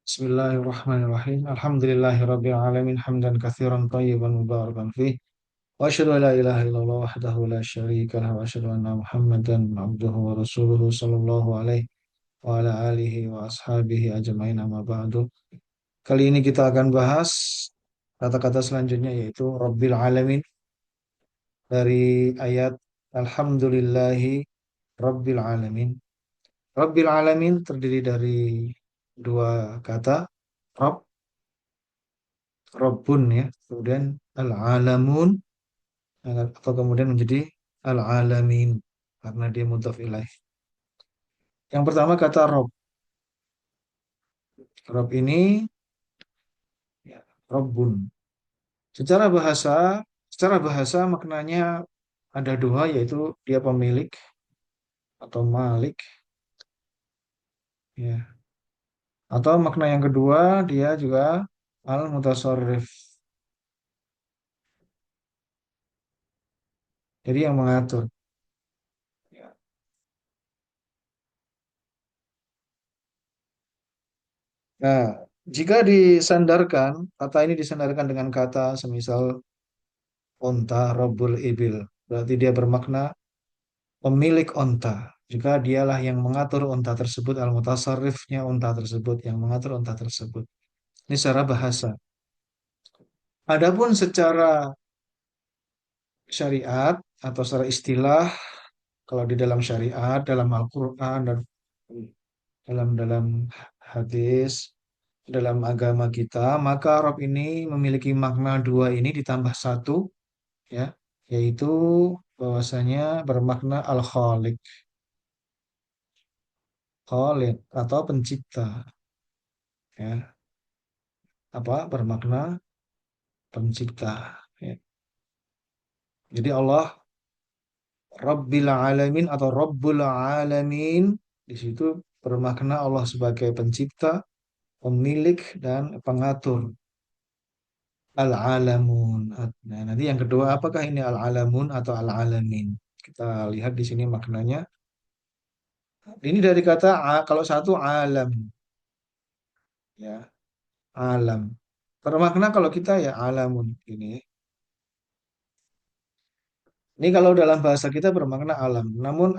Bismillahirrahmanirrahim. Alhamdulillahirabbil alamin hamdan katsiran thayyiban mubarakan fih. Wa asyhadu an la ilaha illallah wahdahu la syarika lahu wa asyhadu anna Muhammadan abduhu wa rasuluhu sallallahu alaihi wa ala alihi wa ashabihi ajmain amma ba'du. Kali ini kita akan bahas kata-kata selanjutnya yaitu Rabbil alamin dari ayat Alhamdulillahi Rabbil alamin. Rabbil alamin terdiri dari dua kata, Rabb, Rabbun ya, kemudian al-alamun atau kemudian menjadi al-alamin karena dia mudhaf ilaih. Yang pertama kata Rabb. Rabb ini ya, Rabbun. Secara bahasa, secara bahasa maknanya ada dua yaitu dia pemilik atau malik ya. Atau makna yang kedua dia juga al-mutasarrif. Jadi yang mengatur. Ya. Nah, jika disandarkan, kata ini disandarkan dengan kata semisal onta, Rabbul Ibil. Berarti dia bermakna pemilik onta. Juga dialah yang mengatur onta tersebut, al-mutasarrifnya onta tersebut, yang mengatur onta tersebut. Ini secara bahasa. Adapun secara syariat atau secara istilah, kalau di dalam syariat, dalam Al-Quran, dan dalam hadis, dalam agama kita, maka Rob ini memiliki makna dua ini ditambah satu, ya, yaitu bahwasanya bermakna Al-Khaliq, Khaliq atau pencipta, ya, apa bermakna pencipta, ya. Jadi Allah Rabbil Alamin atau Rabbul Alamin di situ bermakna Allah sebagai pencipta, pemilik dan pengatur. Al-alamun. Nah, nanti yang kedua apakah ini al-alamun atau al-alamin? Kita lihat di sini maknanya. Ini dari kata kalau satu alam, ya, alam. Bermakna kalau kita ya alamun ini. Ini kalau dalam bahasa kita bermakna alam. Namun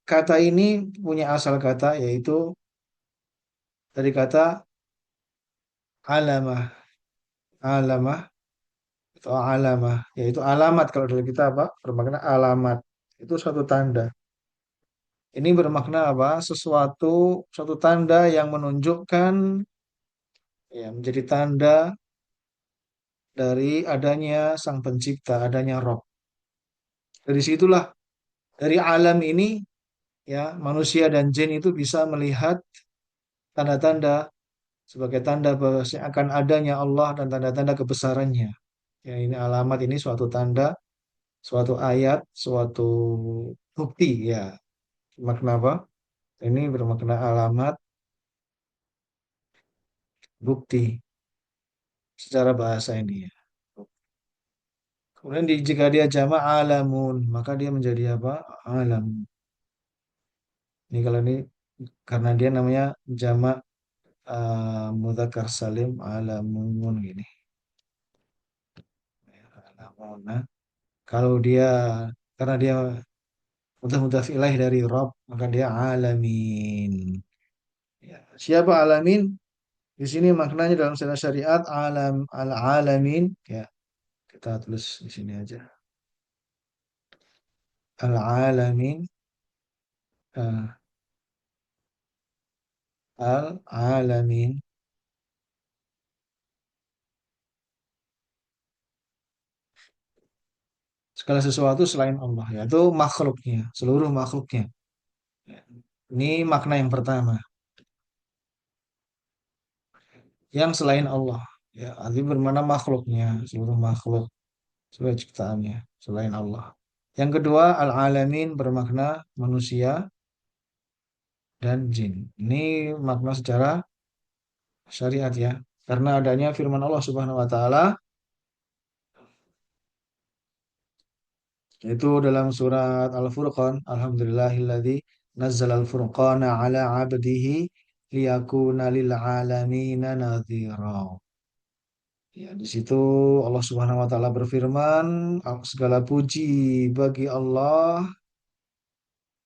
kata ini punya asal kata yaitu dari kata alamah, alamah atau alamah, yaitu alamat kalau dari kita apa? Bermakna alamat. Itu suatu tanda. Ini bermakna apa? Suatu tanda yang menunjukkan ya menjadi tanda dari adanya Sang Pencipta, adanya Rob. Dari situlah dari alam ini ya manusia dan jin itu bisa melihat tanda-tanda sebagai tanda bahwa akan adanya Allah dan tanda-tanda kebesarannya. Ya ini alamat ini suatu tanda, suatu ayat, suatu bukti ya. Makna apa? Ini bermakna alamat, bukti secara bahasa ini ya. Kemudian jika dia jamak alamun, maka dia menjadi apa? Alam. Ini kalau ini karena dia namanya jamak mudzakkar salim alamun gini. Ya, alamun. Nah, kalau dia karena dia mudhaf ilaih dari Rabb, maka dia alamin. Ya. Siapa alamin? Di sini maknanya dalam syariat alam al-alamin ya. Kita tulis di sini aja. Al-alamin al-alamin segala sesuatu selain Allah yaitu makhluknya, seluruh makhluknya. Ya. Ini makna yang pertama, yang selain Allah. Ya, arti bermana makhluknya, seluruh makhluk, seluruh ciptaannya, selain Allah. Yang kedua, al-alamin bermakna manusia dan jin. Ini makna secara syariat ya. Karena adanya firman Allah Subhanahu wa taala yaitu dalam surat Al-Furqan, alhamdulillahilladzi nazzala al-furqana ala 'abdihi liyakuna lil alamina nadhira. Ya, di situ Allah Subhanahu wa taala berfirman, segala puji bagi Allah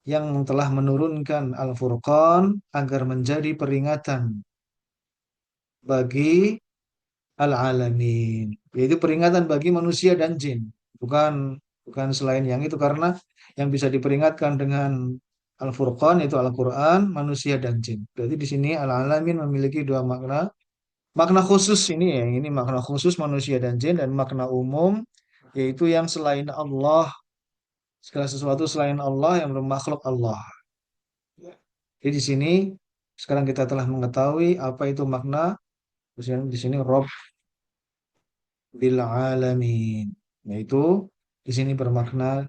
yang telah menurunkan Al-Furqan agar menjadi peringatan bagi al-alamin, yaitu peringatan bagi manusia dan jin. Bukan bukan selain yang itu karena yang bisa diperingatkan dengan Al-Furqan itu Al-Qur'an, manusia dan jin. Berarti di sini al-alamin memiliki dua makna. Makna khusus ini ya, ini makna khusus manusia dan jin dan makna umum yaitu yang selain Allah, segala sesuatu selain Allah yang bermakhluk Allah. Jadi di sini sekarang kita telah mengetahui apa itu makna di sini Rob bil alamin, yaitu di sini bermakna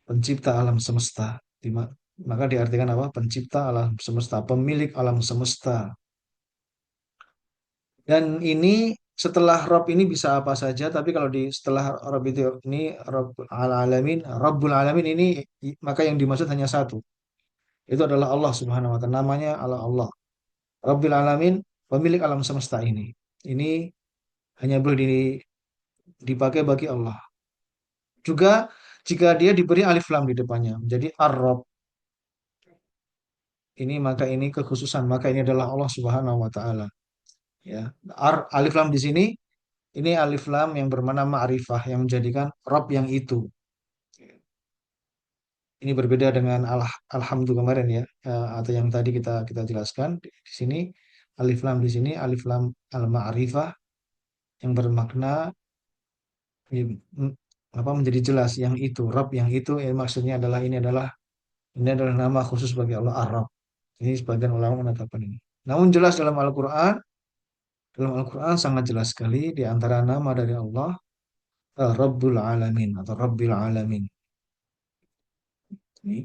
pencipta alam semesta. Maka diartikan apa? Pencipta alam semesta, pemilik alam semesta. Dan ini setelah Rob ini bisa apa saja, tapi kalau di setelah Rob itu ini Rabbul Alamin, Rabbul Alamin ini maka yang dimaksud hanya satu. Itu adalah Allah Subhanahu wa taala. Namanya Allah Allah. Rabbul Alamin, pemilik alam semesta ini. Ini hanya boleh dipakai bagi Allah. Juga jika dia diberi alif lam di depannya, menjadi Ar-Rabb. Ini maka ini kekhususan, maka ini adalah Allah Subhanahu wa taala. Ya. Alif lam di sini ini alif lam yang bermakna ma'rifah yang menjadikan Rabb yang itu. Ini berbeda dengan alhamdu kemarin ya, atau yang tadi kita kita jelaskan di sini alif lam di sini alif lam al-ma'rifah yang bermakna mm, apa menjadi jelas yang itu Rabb yang itu maksudnya adalah ini adalah nama khusus bagi Allah Ar-Rabb. Ini sebagian ulama menetapkan ini. Namun jelas dalam Al-Quran sangat jelas sekali di antara nama dari Allah Rabbul Alamin atau Rabbil Alamin. Ini.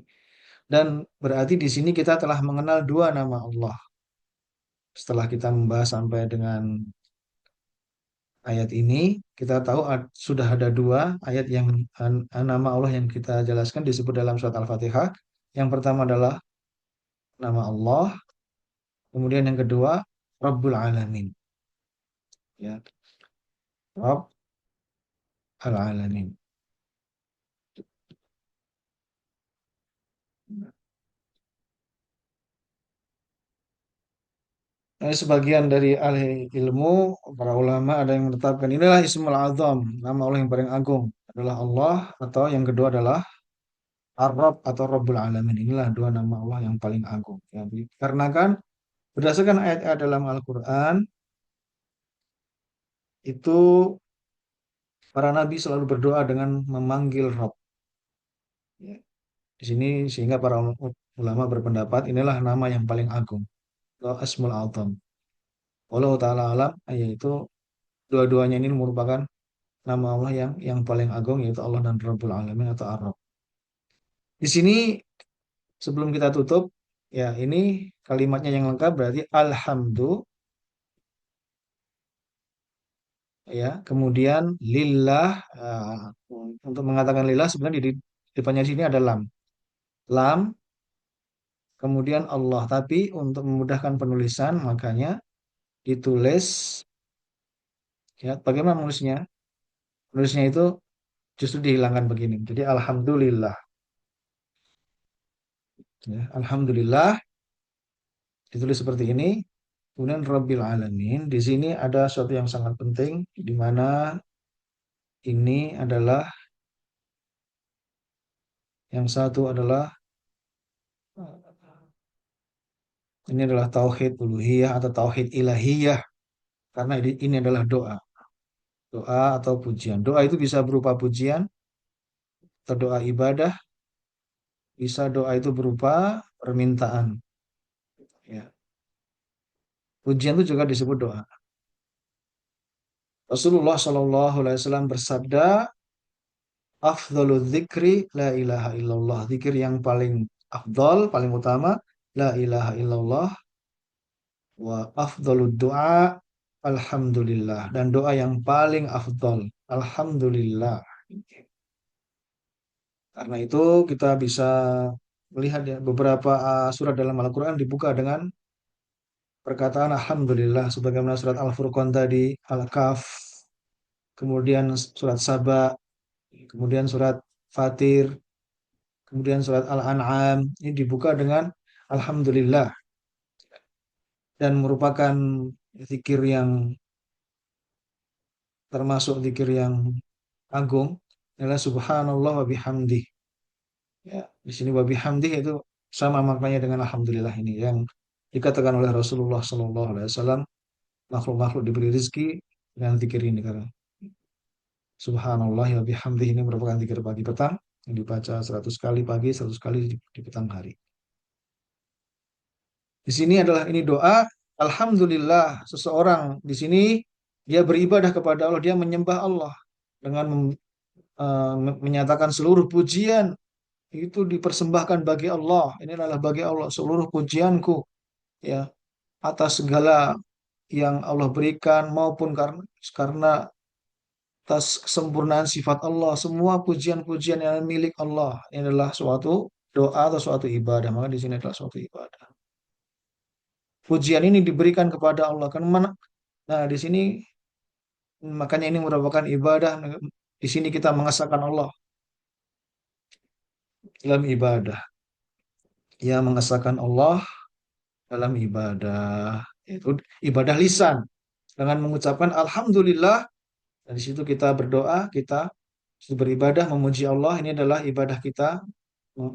Dan berarti di sini kita telah mengenal dua nama Allah. Setelah kita membahas sampai dengan ayat ini, kita tahu sudah ada dua ayat yang nama Allah yang kita jelaskan disebut dalam surat Al-Fatihah. Yang pertama adalah nama Allah, kemudian yang kedua Rabbul Alamin. Ya, Rabb Al-Alamin. Sebagian dari ahli ilmu, para ulama ada yang menetapkan inilah Ismul Azam, nama Allah yang paling agung adalah Allah, atau yang kedua adalah Ar-Rabb atau Rabbul Alamin. Inilah dua nama Allah yang paling agung. Ya, karena kan berdasarkan ayat-ayat dalam Al-Quran itu para nabi selalu berdoa dengan memanggil Rabb. Ya, di sini sehingga para ulama berpendapat inilah nama yang paling agung, atau Asmul Azam. Wallahu taala alam, yaitu dua-duanya ini merupakan nama Allah yang paling agung yaitu Allah dan Rabbul Alamin atau Ar-Rabb. Di sini sebelum kita tutup, ya ini kalimatnya yang lengkap berarti alhamdu ya, kemudian lillah untuk mengatakan lillah sebenarnya di depannya di sini ada lam. Lam kemudian Allah, tapi untuk memudahkan penulisan makanya ditulis ya bagaimana menulisnya? Menulisnya itu justru dihilangkan begini. Jadi alhamdulillah ya, alhamdulillah ditulis seperti ini. Kemudian Rabbil Alamin, di sini ada sesuatu yang sangat penting, di mana ini adalah yang satu adalah ini adalah tauhid uluhiyah atau tauhid ilahiyah, karena ini adalah doa, doa atau pujian. Doa itu bisa berupa pujian atau doa ibadah, bisa doa itu berupa permintaan. Ya, pujian itu juga disebut doa. Rasulullah Shallallahu Alaihi Wasallam bersabda, afdhalu dzikri la ilaha illallah. Zikir yang paling afdal, paling utama, la ilaha illallah. Wa afdhalud doa, alhamdulillah. Dan doa yang paling afdal, alhamdulillah. Karena itu kita bisa melihat ya beberapa surat dalam Al-Quran dibuka dengan perkataan alhamdulillah sebagaimana surat Al-Furqan tadi, Al-Kahf, kemudian surat Saba, kemudian surat Fatir, kemudian surat Al-An'am. Ini dibuka dengan alhamdulillah dan merupakan zikir yang termasuk zikir yang agung adalah subhanallah wa bihamdi. Ya, di sini wa bihamdi itu sama maknanya dengan alhamdulillah ini yang dikatakan oleh Rasulullah SAW, makhluk-makhluk diberi rezeki dengan zikir ini karena subhanallah wa bihamdi ini merupakan zikir pagi petang yang dibaca 100 kali pagi, 100 kali di petang hari. Di sini adalah ini doa alhamdulillah seseorang di sini dia beribadah kepada Allah, dia menyembah Allah dengan menyatakan seluruh pujian itu dipersembahkan bagi Allah. Ini adalah bagi Allah seluruh pujianku ya atas segala yang Allah berikan maupun karena atas kesempurnaan sifat Allah. Semua pujian-pujian yang milik Allah. Ini adalah suatu doa atau suatu ibadah. Maka di sini adalah suatu ibadah. Pujian ini diberikan kepada Allah. Kan mana? Nah, di sini makanya ini merupakan ibadah. Di sini kita mengesahkan Allah dalam ibadah. Ya, mengesahkan Allah dalam ibadah. Itu ibadah lisan. Dengan mengucapkan Alhamdulillah. Dan di situ kita berdoa, kita beribadah, memuji Allah. Ini adalah ibadah kita.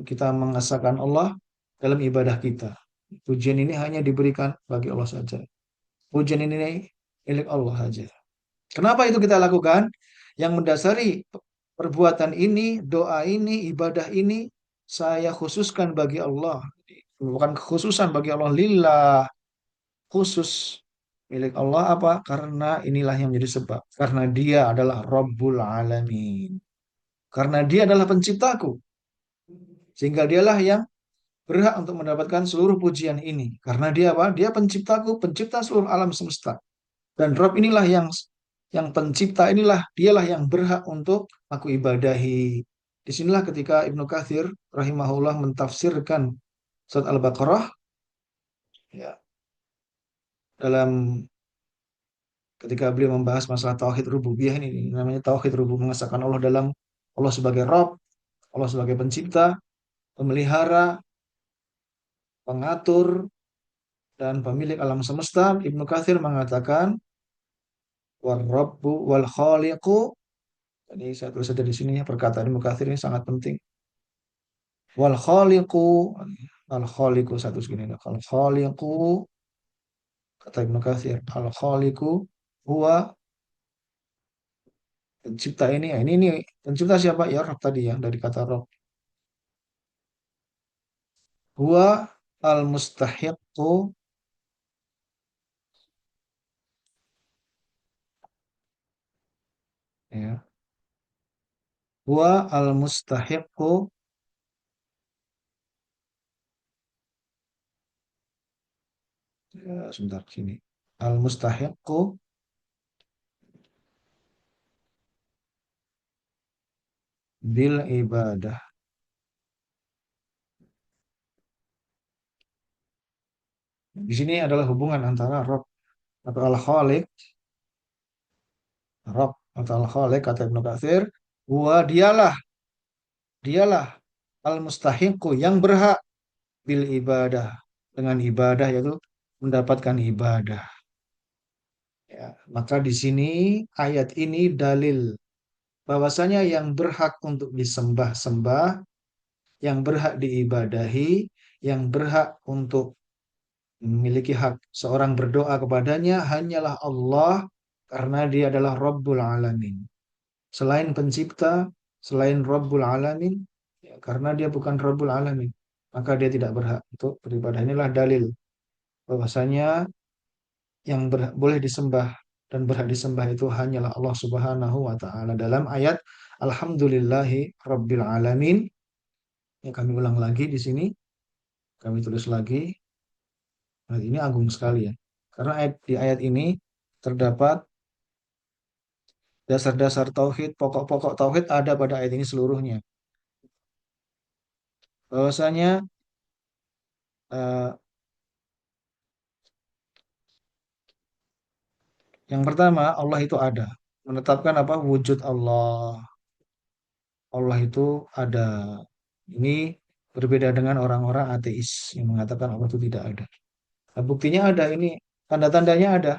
Kita mengesahkan Allah dalam ibadah kita. Pujian ini hanya diberikan bagi Allah saja. Pujian ini milik Allah saja. Kenapa itu kita lakukan? Yang mendasari perbuatan ini, doa ini, ibadah ini, saya khususkan bagi Allah. Bukan kekhususan bagi Allah, lillah. Khusus milik Allah apa? Karena inilah yang menjadi sebab. Karena dia adalah Rabbul Alamin. Karena dia adalah penciptaku. Sehingga dialah yang berhak untuk mendapatkan seluruh pujian ini. Karena dia apa? Dia penciptaku, pencipta seluruh alam semesta. Dan Rob inilah yang pencipta inilah, dialah yang berhak untuk aku ibadahi. Disinilah ketika Ibnu Katsir rahimahullah mentafsirkan surat Al-Baqarah ya, dalam ketika beliau membahas masalah tauhid rububiyah ini, namanya tauhid rububiyah mengesahkan Allah dalam Allah sebagai Rob, Allah sebagai pencipta, pemelihara, pengatur, dan pemilik alam semesta. Ibnu Katsir mengatakan war-rabbu wal khaliqu. Jadi saya tulis saja di sini ya, perkataan Ibnu Katsir ini sangat penting. Wal khaliqu, al khaliqu satu segini. Al khaliqu kata Ibnu Katsir, al khaliqu huwa pencipta ini ya. Ini pencipta siapa? Ya Rabb tadi ya dari kata Rabb. Huwa al mustahiqu ya. Huwa al mustahiqu ya, sebentar sini. Al mustahiqu bil ibadah. Di sini adalah hubungan antara Rabb atau Al-Khaliq, Rabb atau Al-Khaliq kata Ibnu Katsir, huwa dialah al-mustahiqu yang berhak bil ibadah dengan ibadah yaitu mendapatkan ibadah. Ya, maka di sini ayat ini dalil bahwasanya yang berhak untuk disembah-sembah, yang berhak diibadahi, yang berhak untuk memiliki hak seorang berdoa kepadanya hanyalah Allah karena dia adalah Rabbul Alamin. Selain pencipta, selain Rabbul Alamin, ya, karena dia bukan Rabbul Alamin, maka dia tidak berhak untuk beribadah. Inilah dalil bahwasanya yang boleh disembah dan berhak disembah itu hanyalah Allah Subhanahu wa taala dalam ayat Alhamdulillahi Rabbil Alamin. Ya, kami ulang lagi di sini, kami tulis lagi. Nah, ini agung sekali ya. Karena di ayat ini terdapat dasar-dasar tauhid, pokok-pokok tauhid ada pada ayat ini seluruhnya. Bahwasanya eh, Yang pertama, Allah itu ada. Menetapkan apa? Wujud Allah. Allah itu ada. Ini berbeda dengan orang-orang ateis yang mengatakan Allah itu tidak ada. Nah, buktinya ada ini, tanda-tandanya ada.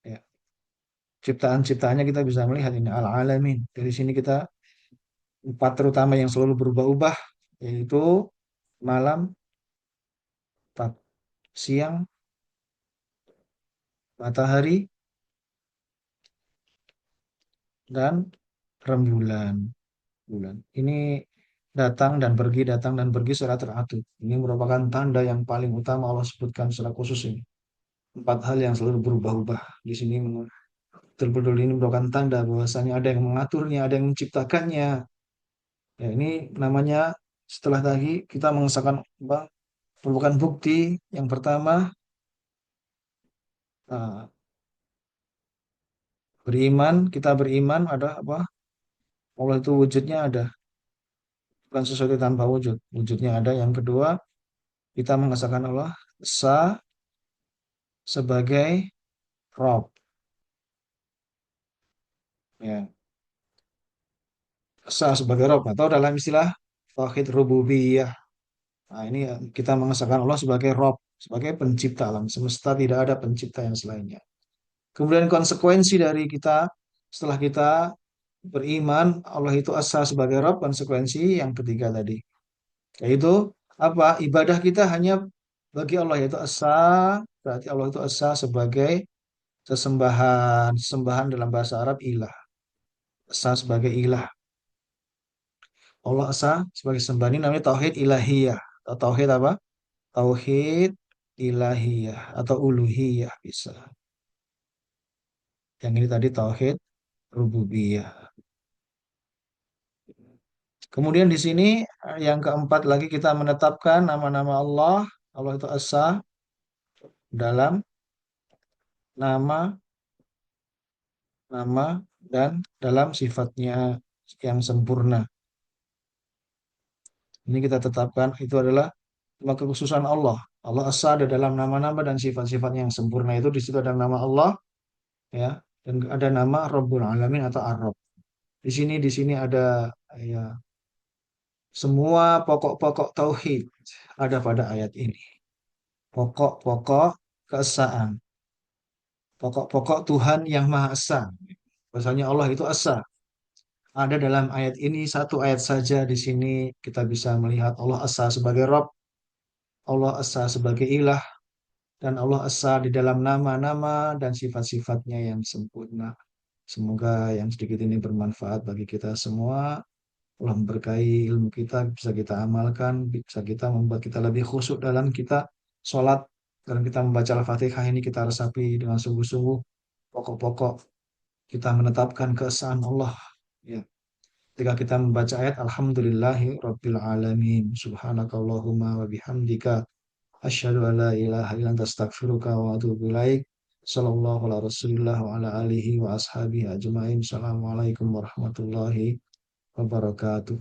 Ya, ciptaan-ciptaannya kita bisa melihat ini al-alamin. Dari sini kita empat terutama yang selalu berubah-ubah, yaitu malam, siang, matahari, dan rembulan. Bulan. Ini datang dan pergi secara teratur. Ini merupakan tanda yang paling utama Allah sebutkan secara khusus ini. Empat hal yang selalu berubah-ubah. Di sini betul-betul ini merupakan tanda bahwasanya ada yang mengaturnya, ada yang menciptakannya. Ya, ini namanya setelah tadi kita mengesahkan apa, merupakan bukti yang pertama, nah, kita beriman ada apa? Allah itu wujudnya ada, bukan sesuatu tanpa wujud. Wujudnya ada. Yang kedua, kita mengesahkan Allah esa sebagai Rob, ya, esa sebagai Rob atau dalam istilah tauhid rububiyah. Nah, ini kita mengesahkan Allah sebagai Rob, sebagai pencipta alam semesta, tidak ada pencipta yang selainnya. Kemudian konsekuensi dari kita setelah kita beriman Allah itu esa sebagai Rob, konsekuensi yang ketiga tadi, yaitu apa? Ibadah kita hanya bagi Allah, yaitu esa, berarti Allah itu esa sebagai sesembahan. Sesembahan dalam bahasa Arab ilah, esa sebagai ilah. Allah Esa sebagai sembah ini namanya tauhid ilahiyah atau tauhid apa? Tauhid ilahiyah atau uluhiyah bisa. Yang ini tadi tauhid rububiyah. Kemudian di sini yang keempat lagi kita menetapkan nama-nama Allah. Allah itu Esa dalam nama, nama dan dalam sifatnya yang sempurna. Ini kita tetapkan itu adalah cuma kekhususan Allah. Allah Esa ada dalam nama-nama dan sifat-sifatnya yang sempurna itu di situ ada nama Allah, ya, dan ada nama Rabbul Alamin atau Ar-Rabb. Di sini ada, ya, semua pokok-pokok tauhid ada pada ayat ini. Pokok-pokok keesaan, pokok-pokok Tuhan yang Maha Esa. Bahasanya Allah itu Esa. Ada dalam ayat ini satu ayat saja di sini kita bisa melihat Allah Esa sebagai Rabb, Allah Esa sebagai Ilah, dan Allah Esa di dalam nama-nama dan sifat-sifatnya yang sempurna. Semoga yang sedikit ini bermanfaat bagi kita semua. Allah memberkahi ilmu kita, bisa kita amalkan, bisa kita membuat kita lebih khusyuk dalam kita sholat. Dalam kita membaca Al-Fatihah ini kita resapi dengan sungguh-sungguh pokok-pokok kita menetapkan keesaan Allah. Ya. Ketika kita membaca ayat Alhamdulillahi Rabbil Alamin, Subhanakallahumma wa bihamdika, asyhadu an la ilaha illa anta astaghfiruka wa atubu ilaik. Sallallahu ala Rasulillah wa ala alihi wa ashabihi ajmain. Assalamualaikum warahmatullahi wabarakatuh.